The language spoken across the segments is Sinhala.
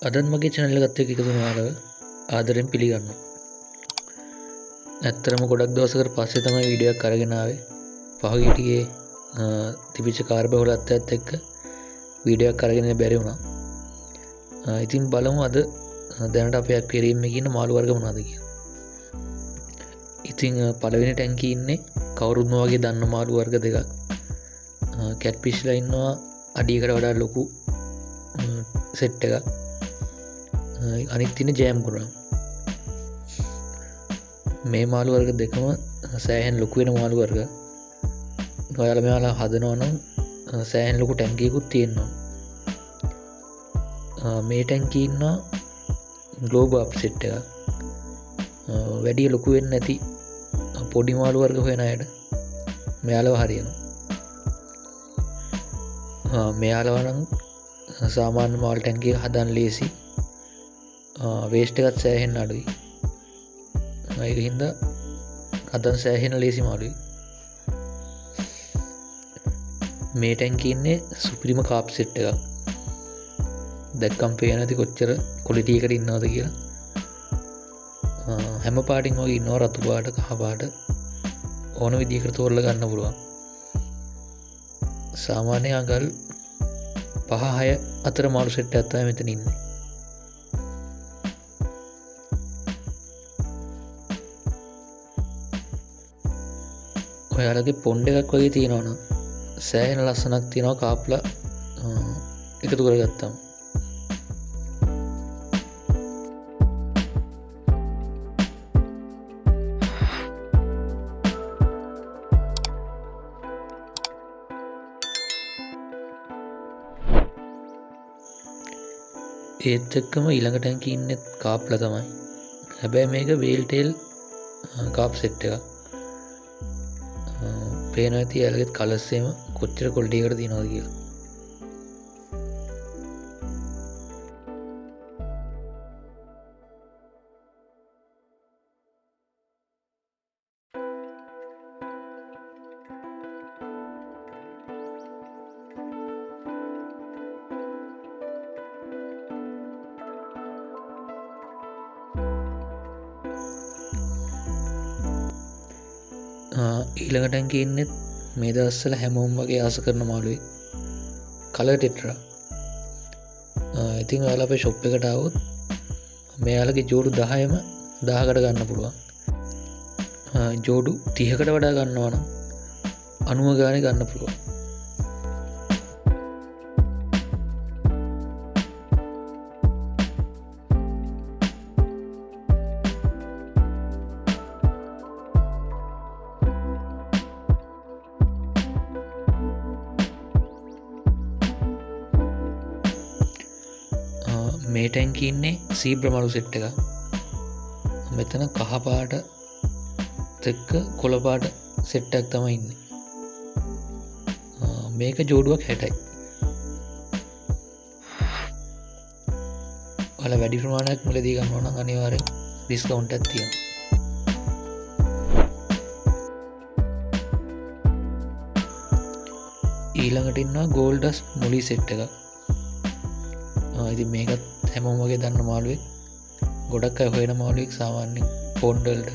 අදත් මගේ channel එකත් එක්ක එකතු වෙනාලව ආදරෙන් පිළිගන්නවා. ඇත්තටම ගොඩක් දවසකට පස්සේ තමයි වීඩියෝ එකක් අරගෙන ආවේ. පහුගිටියේ තිබිච්ච කාර්යබහුලත්වයත් එක්ක වීඩියෝ එකක් අරගෙන බැරි වුණා. ඉතින් බලමු අද දැනට අපේ ඇක්වේරියම් එකේ ඉන්න මාළු වර්ග මොනවද කියලා. ඉතින් පළවෙනි ටැංකියේ ඉන්නේ කවුරුත්ම වගේ දන්න මාළු වර්ග දෙකක්. කැට්ෆිෂ්ලා ඉන්නවා අඩියකට වඩා ලොකු සෙට් එකක්. අනිත් ඉන්නේ ජෑම් කුරාම්. මේ මාළු වර්ග දෙකම සෑහෙන ලොකු වෙන මාළු වර්ග. ඔයාලා මේවා හදනවා නම් සෑහෙන ලොකු ටැංකියකුත් තියෙනවා. මේ ටැංකියේ ඉන්නවා ග්ලෝබ් අප් සෙට් එකක්. වැඩි ලොකු වෙන්නේ නැති පොඩි මාළු වර්ග හොයන අයට මෙයාලව හරියනවා. මෙයාලව නම් සාමාන්‍ය මාළු ටැංකියක හදන්න ලේසි. වේස්ට් එකත් සෑහෙන්න අඩුයි. ඒක හින්දා හදන්න සෑහෙන ලේසි මාළුයි. මේ ටැංකියේ ඉන්නේ සුපිරිම කාප් සෙට් එකක්. දැක්කම් පේන්නේ නැති කොච්චර ක්වොලිටි එකට ඉන්නවද කියලා. හැම පාටින් වගේ ඉන්නවා රතු පාට, කහ පාට ඕන විදිහකට තෝරලා ගන්න පුළුවන්. සාමාන්‍ය අඟල් 5-6 අතර මාළු සෙට් එකක් තමයි මෙතන ඉන්නේ. ඔයාලගේ පොන්ඩ් එකක් වගේ තියෙනවා නම් සෑහෙන ලස්සනක් තියෙනවා කාප්ලා එකතු කරගත්තාම. ඒත් එක්කම ඊළඟ ටැංකියේ ඉන්නේ කාප්ලා තමයි. හැබැයි මේක වේල් ටේල් කාප් සෙට් එකක්. පේනවා ඇති එයාලගෙත් කලර්ස් එහෙම කොච්චර ක්වොලිටි එකකට තියෙනවද කියලා. ඊළඟ ටැංකියේ ඉන්නේ මේ දවස්වල හැමෝම වගේ ආස කරන මාළුවෙක්. කලර් ටෙට්‍රා. ඉතින් ඔයාලා අපේ ෂොප් එකට ආවොත් මෙයාලගේ ජෝඩු 10ම 1000කට ගන්න පුළුවන්. ජෝඩු 30කට වඩා ගන්නවා නම් 90 ගානේ ගන්න පුළුවන්. මේ ටැංකියේ ඉන්නේ සීබ්‍රා මාළු සෙට් එකක්. මෙතන කහ පාට එක්ක කොළ පාට සෙට් එකක් තමයි ඉන්නේ. මේක ජෝඩුවක් 60යි. ඔයාලා වැඩි ප්‍රමාණයක් මුලදී ගන්නවා නම් අනිවාර්යෙන් ඩිස්කවුන්ට් එකක් තියෙනවා. ඊළඟට ඉන්නවා ගෝල්ඩස් මුලි සෙට් එකක්. ඉතින් මේකත් හැමෝම වගේ දන්න මාළුවෙක්. ගොඩක් අය හොයන මාළුවෙක්. සාමාන්‍යයෙන් පොන්ඩ් වලට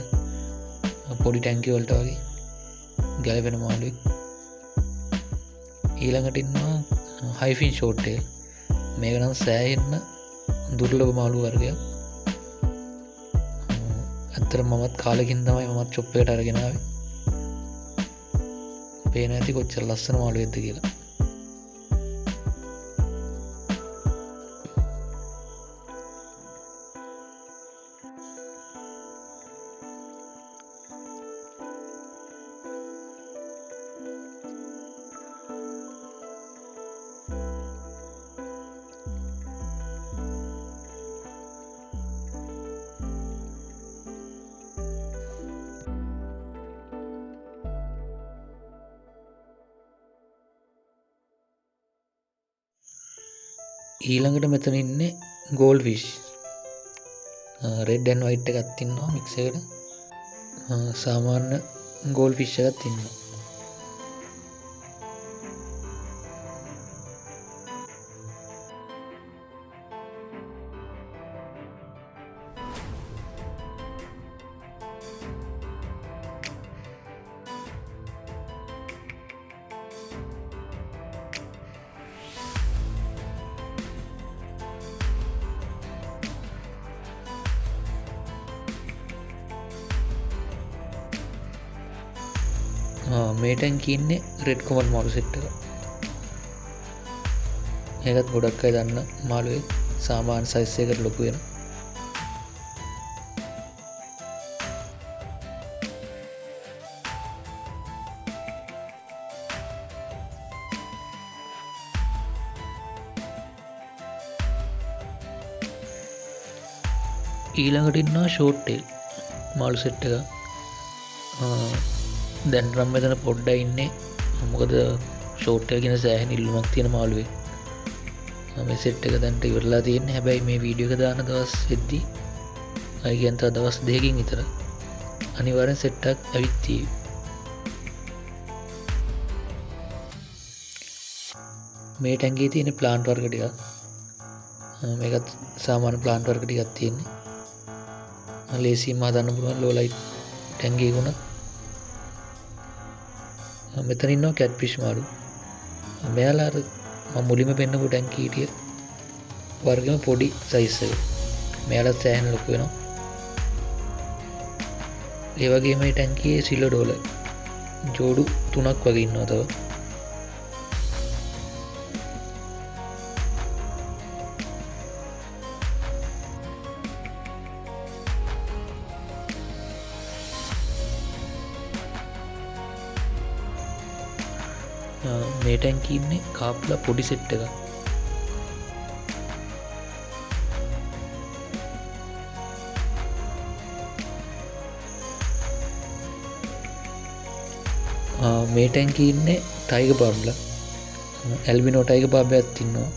පොඩි ටැංකිය වලට වගේ ගැලපෙන මාළුවෙක්. ඊළඟට ඉන්නවා හයිෆින් ෂෝට් ටේල්. මේක නම් සෑහෙන්න දුර්ලභ මාළු වර්ගයක්. ඇත්තටම මමත් කාලෙකින් තමයි මමත් ෂොප් එකට අරගෙන ආවේ. පේන ඇති කොච්චර ලස්සන මාළුවෙක්ද කියලා. ඊළඟට මෙතන ඉන්නේ gold fish. Red and white එකක් තියෙනවා මික්ස් එකට. සාමාන්‍ය ගෝල්ඩ් ෆිෂ් එකක් තියෙනවා. මේ ටැංකිය ඉන්නේ රෙඩ් කොමන් මාළු සෙට් එක. ඒකත් ගොඩක් අය දන්න මාළුවේ සාමාන්‍ය සයිස් එකකට ලොකු වෙන. ඊළඟට ඉන්නවා ෂෝට් ටේල් මාළු සෙට් එක. දැන් නම් මෙතන පොඩ්ඩයි ඉන්නේ. මොකද ෂෝට් ටේල් කියන සෑහෙන ඉල්ලුමක් තියෙන මාළුවෙක්. මේ සෙට් එක දැන්ට ඉවරලා තියෙන්නේ. හැබැයි මේ වීඩියෝ එක දාන දවස් වෙද්දී අය කියන්ත දවස් 2කින් විතර අනිවාර්යෙන් සෙට් එකක් ඇවිත් තියෙයි. මේ ටැංකියේ තියෙන ප්ලාන්ට් වර්ග ටිකක්. මේකත් සාමාන්‍ය ප්ලාන්ට් වර්ග ටිකක් තියෙන්නේ. ලේසියෙන්ම හදන්න පුළුවන් ලෝ ලයිට් ටැංකියක උනත්. මෙතන ඉන්නවා කැට්ෆිෂ් මාළු. මෙයාලා අර මම මුලින්ම පෙන්නපු ටැංකිය හිටිය වර්ගෙම පොඩි සයිස් එක. මෙයාලත් සෑහෙන ලොකු වෙනවා. ඒ වගේම මේ ටැංකියේ සිල්වර් ඩෝලර් ජෝඩු 3ක් වගේ ඉන්නවා තව. මේ ටැංකිය ඉන්නේ කාප්ලා පොඩි සෙට් එකක්. මේ ටැංකිය ඉන්නේ ටයිගර් බබ්ලා. ඇල්බිනෝ ටයිගර් බබ්ලයක් ඉන්නවා.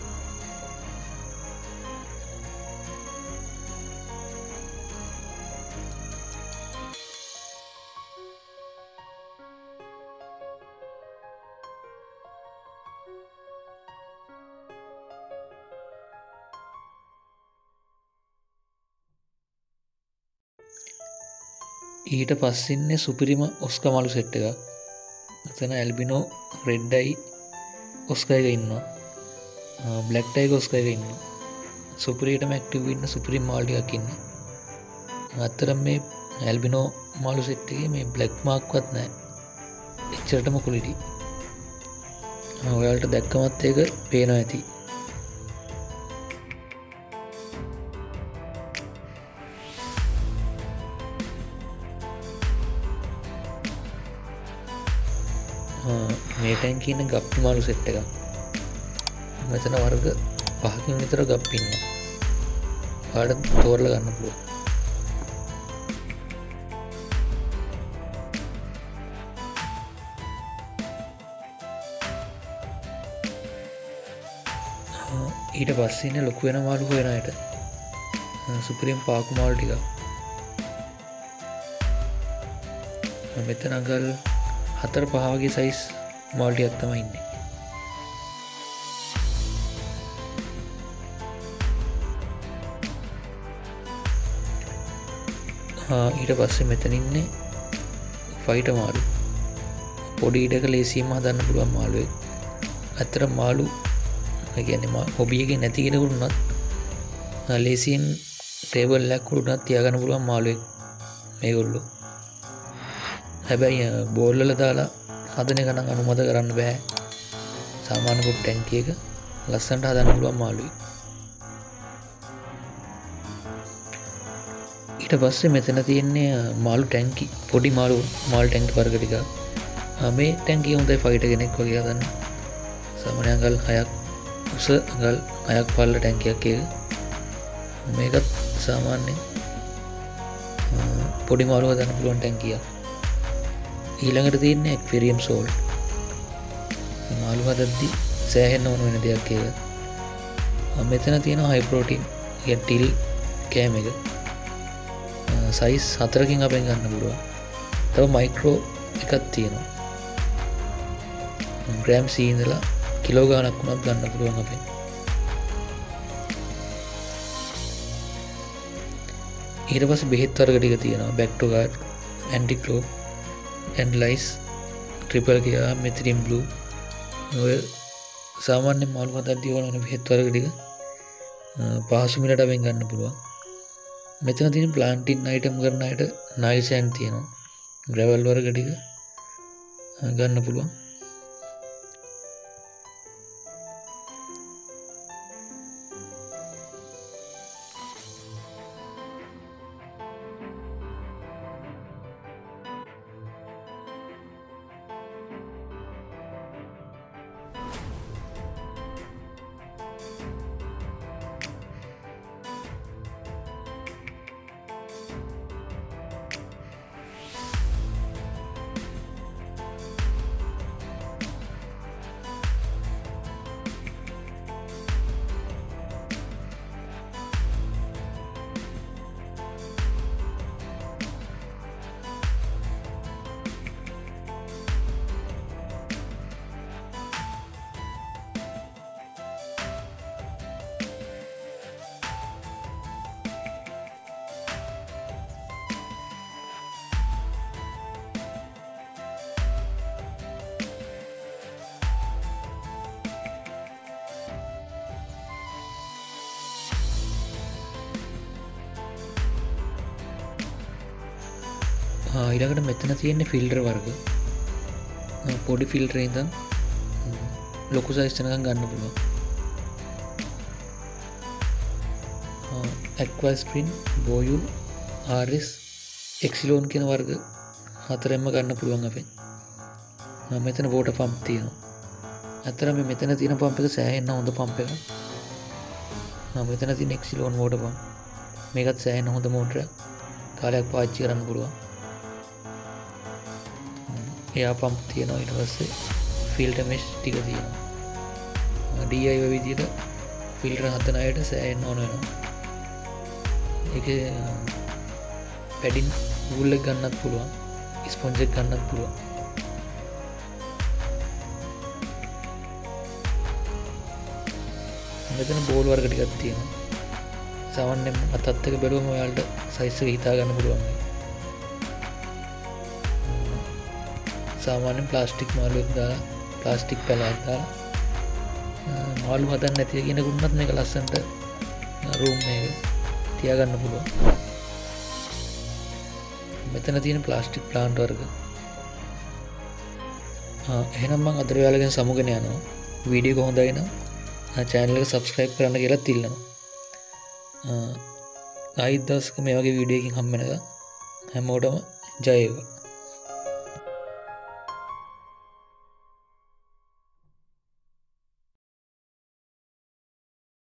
ඊට පස්සින්නේ සුපිරිම ඔස්කා මාළු සෙට් එකක්. එතන ඇල්බිනෝ රෙඩ් අයි ඔස්කා එක ඉන්නවා. බ්ලැක් ටයිගර් ඔස්කා එක ඉන්නවා. සුපිරියටම ඇක්ටිව් ඉන්න සුපිරිම මාළු ටිකක් ඉන්නේ. අතරම මේ ඇල්බිනෝ මාළු සෙට් එකේ මේ බ්ලැක් මාක්වත් නැහැ. එච්චරටම කුලිටි. ඔයාලට දැක්කමත් ඒක පේනවා ඇති. මේ ටැංකියේ ඉන්න ගප්පි මාළු සෙට් එකක්. මෙතන වර්ග 5කින් විතර ගප්පි ඉන්නවා. ඔයාලට තෝරලා ගන්න පුළුවන්. ඊට පස්සේ ඉන්නේ ලොකු වෙන මාළු හොයන අයට සුපිරිම පාකු මාළු ටිකක්. මෙතන අඟල් 4-5 වගේ සයිස් මාළු ටිකක් තමයි ඉන්නේ. ඊට පස්සේ මෙතන ඉන්නේ ෆයිටර් මාළු. පොඩි ඉඩක ලේසියෙන්ම හදන්න පුළුවන් මාළුවෙක්. අතර මාළු ඒ කියන්නේ හොබි එකේ නැති කෙනෙකුට උනත් ලේසියෙන් ටේබල් එකක් උඩට තියාගන්න පුළුවන් මාළුවෙක් මේගොල්ලෝ. හැබැයි බෝල් වල දාලා හදන එක නම් අනුමත කරන්න බෑ. සාමාන්‍ය කොට ටැංකිය එක ලස්සනට හදන්න පුළුවන් මාළුයි. ඊට පස්සේ මෙතන තියෙන්නේ මාළු ටැංකි. පොඩි මාළු ටැංකි වර්ග ටික. මේ ටැංකිය හොඳයි ෆයිටර් කෙනෙක් වගේ හදන්න. සාමාන්‍ය අඟල් 6ක් උස අඟල් 6ක් පළල ටැංකියක් එක. මේකත් සාමාන්‍ය පොඩි මාළු හදන්න පුළුවන් ටැංකියක්. ඊළඟට තියෙන්නේ ඇක්වේරියම් සෝල්ට්. මාළු හදද්දී සෑහෙන්න ඕන වෙන දෙයක් ඒක. මෙතන තියෙන හයි ප්‍රෝටීන් ටිල් කෑම එක. සයිස් 4කින් අපෙන් ගන්න පුළුවන්. තව මයික්‍රෝ එකක් තියෙනවා. ග්‍රෑම් C ඉඳලා කිලෝ ගාණක් වුණත් ගන්න පුළුවන් අපෙන්. ඊට පස්සේ බෙහෙත් වර්ග ටික තියෙනවා. බැක්ටෝගාඩ්, ඇන්ටික්ලෝ, ඇන්ඩලයිස්, ට්‍රිපල් කියා, මෙතිරින් බ්ලූ. ඔය සාමාන්‍ය මාළු හදද්දී ඕන වෙන බෙහෙත් වර්ග ටික පහසු මිලට අපෙන් ගන්න පුළුවන්. මෙතන තියෙන ප්ලාන්ටින් අයිටම් කරන අයට නයිල් සෑන්ඩ් තියෙනවා. ග්‍රැවල් වර්ග ටික ගන්න පුළුවන්. ඊළඟට මෙතන තියෙන්නේ ෆිල්ටර් වර්ග. පොඩි ෆිල්ටරේ ඉඳන් ලොකු සයිස් එකක් ගන්න පුළුවන්. Aqua Spring, Boyul, RS, Exilon කියන වර්ග හතරෙන්ම ගන්න පුළුවන් අපෙන්. මෙතන වෝටර් පම්ප් තියෙනවා. අතරම මෙතන තියෙන පම්ප් එක සෑහෙන්න හොඳ පම්ප් එකක්. මෙතන තියෙන Exilon වෝටර් පම්ප්. මේකත් සෑහෙන්න හොඳ මෝටරයක්. කාලයක් පාවිච්චි කරන්න පුළුවන්. එයා පම්ප් තියෙනවා. ඊට පස්සේ ෆිල්ටර් මෙෂ් ටික තියෙනවා. DIY විදියට ෆිල්ටර් හදන අයට සෑහෙන්න ඕන වෙනවා. ඒකේ පැඩින් වූල් එක ගන්නත් පුළුවන්. ස්පොන්ජ් එක ගන්නත් පුළුවන්. මෙතන බෝල් වර්ග ටිකක් තියෙනවා. සාමාන්‍යයෙන් අතත් එක බැලුවම ඔයාලට සයිස් එක හිතා ගන්න පුළුවන්. සාමාන්‍යයෙන් ප්ලාස්ටික් මාළුවෙක් දාලා ප්ලාස්ටික් පැලයක් දාලා මාළු හදන්න නැති කෙනෙකුට මේක ලස්සනට රූම් එකේ තියාගන්න පුළුවන්. මෙතන තියෙන ප්ලාස්ටික් ප්ලාන්ට් වර්ග. එහෙනම් මම අද ඔයාලගෙන් සමුගෙන යනවා. වීඩියෝ එක හොඳයි නම් channel එක subscribe කරන්න කියලා ඉල්ලනවා. ආයිත් දවසක මේ වගේ වීඩියෝ එකකින් හම්බ වෙනකම් හැමෝටම ජය වේවා.